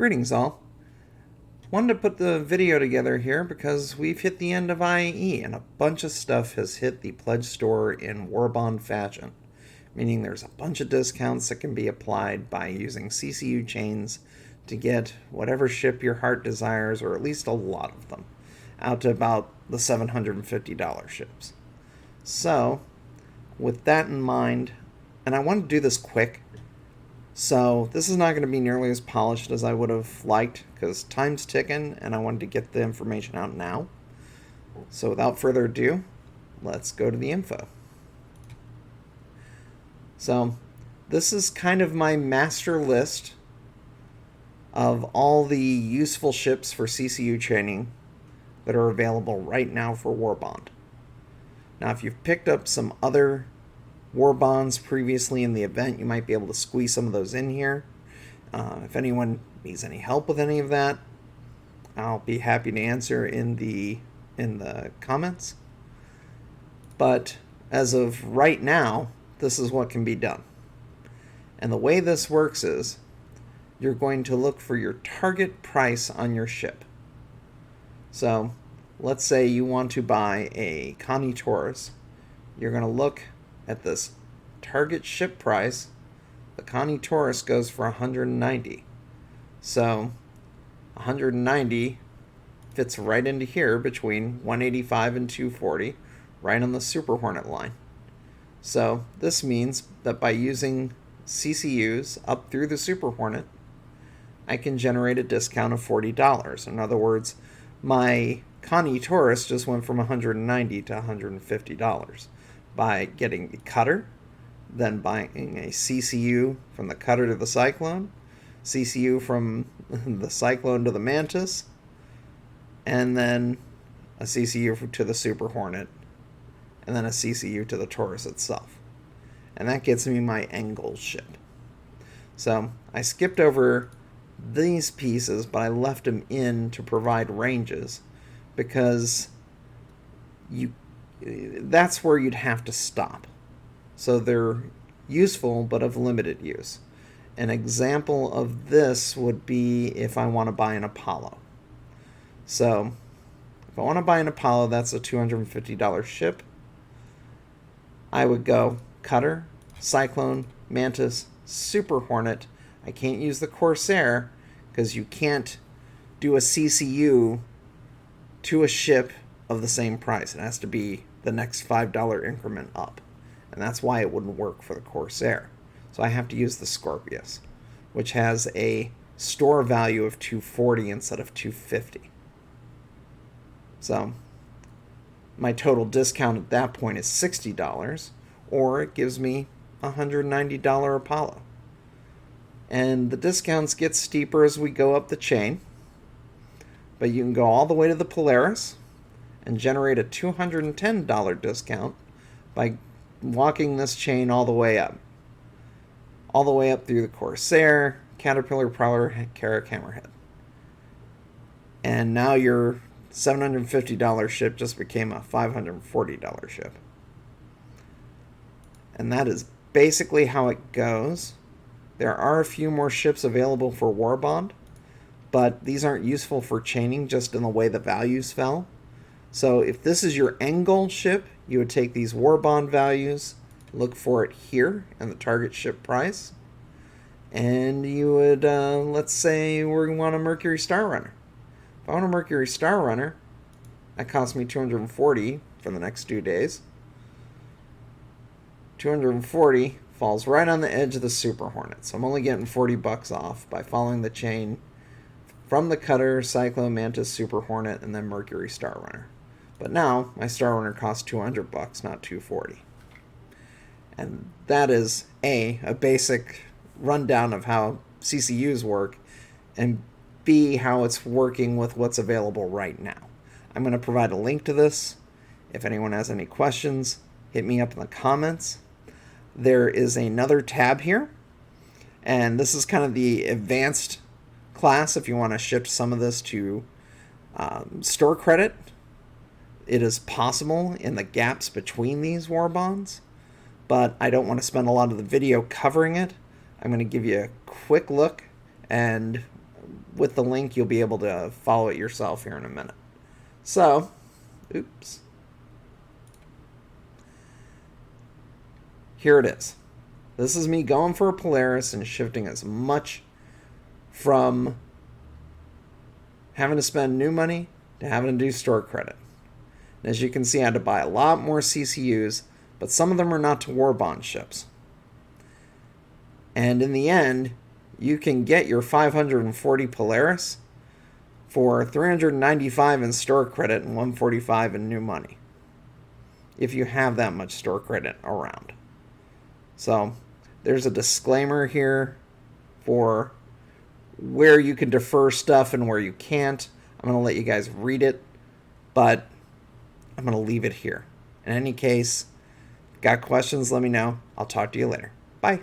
Greetings all. Wanted to put the video together here because we've hit the end of IAE and a bunch of stuff has hit the pledge store in war bond fashion, meaning there's a bunch of discounts that can be applied by using CCU chains to get whatever ship your heart desires, or at least a lot of them, out to about the $750 ships. So, with that in mind, and I want to do this quick, so this is not going to be nearly as polished as I would have liked because time's ticking and I wanted to get the information out now. So without further ado, let's go to the info. So this is kind of my master list of all the useful ships for CCU training that are available right now for Warbond. Now if you've picked up some other war bonds previously in the event, you might be able to squeeze some of those in here. If anyone needs any help with any of that, I'll be happy to answer in the comments. But as of right now, this is what can be done. And the way this works is you're going to look for your target price on your ship. So let's say you want to buy a Connie Taurus. You're going to look at this target ship price. The Connie Taurus goes for 190. So 190 fits right into here between 185 and 240, right on the Super Hornet line. So this means that by using CCUs up through the Super Hornet, I can generate a discount of $40. In other words, my Connie Taurus just went from 190 to $150 by getting the cutter, then buying a CCU from the cutter to the Cyclone, CCU from the Cyclone to the Mantis, and then a CCU to the Super Hornet, and then a CCU to the Taurus itself. And that gets me my Engel ship. So I skipped over these pieces, but I left them in to provide ranges because that's where you'd have to stop. So they're useful but of limited use. An example of this would be if I want to buy an Apollo. So if I want to buy an Apollo, that's a $250 ship. I would go Cutter, Cyclone, Mantis, Super Hornet. I can't use the Corsair because you can't do a CCU to a ship of the same price. It has to be the next $5 increment up. And that's why it wouldn't work for the Corsair. So I have to use the Scorpius, which has a store value of 240 instead of 250. So my total discount at that point is $60, or it gives me a $190 Apollo. And the discounts get steeper as we go up the chain, but you can go all the way to the Polaris and generate a $210 discount by walking this chain all the way up through the Corsair, Caterpillar, Prowler, Carrack, Hammerhead. And now your $750 ship just became a $540 ship. And that is basically how it goes. There are a few more ships available for Warbond, but these aren't useful for chaining just in the way the values fell. So if this is your Engel ship, you would take these Warbond values, look for it here in the target ship price, and you would, let's say we want a Mercury Star Runner. If I want a Mercury Star Runner, that costs me $240 for the next 2 days. $240 falls right on the edge of the Super Hornet, so I'm only getting $40 off by following the chain from the Cutter, Cyclone, Mantis, Super Hornet, and then Mercury Star Runner. But now my Star Runner costs $200, not $240. And that is a basic rundown of how CCUs work, and B, how it's working with what's available right now. I'm going to provide a link to this. If anyone has any questions, hit me up in the comments. There is another tab here, and this is kind of the advanced class if you want to ship some of this to store credit. It is possible in the gaps between these war bonds, but I don't want to spend a lot of the video covering it. I'm going to give you a quick look and with the link, you'll be able to follow it yourself here in a minute. So, oops. Here it is. This is me going for a Polaris and shifting as much from having to spend new money to having to do store credit. And as you can see, I had to buy a lot more CCUs, but some of them are not to war bond ships. And in the end, you can get your 540 Polaris for 395 in store credit and 145 in new money, if you have that much store credit around. So there's a disclaimer here for where you can defer stuff and where you can't. I'm going to let you guys read it, but I'm going to leave it here. In any case, got questions, let me know. I'll talk to you later. Bye.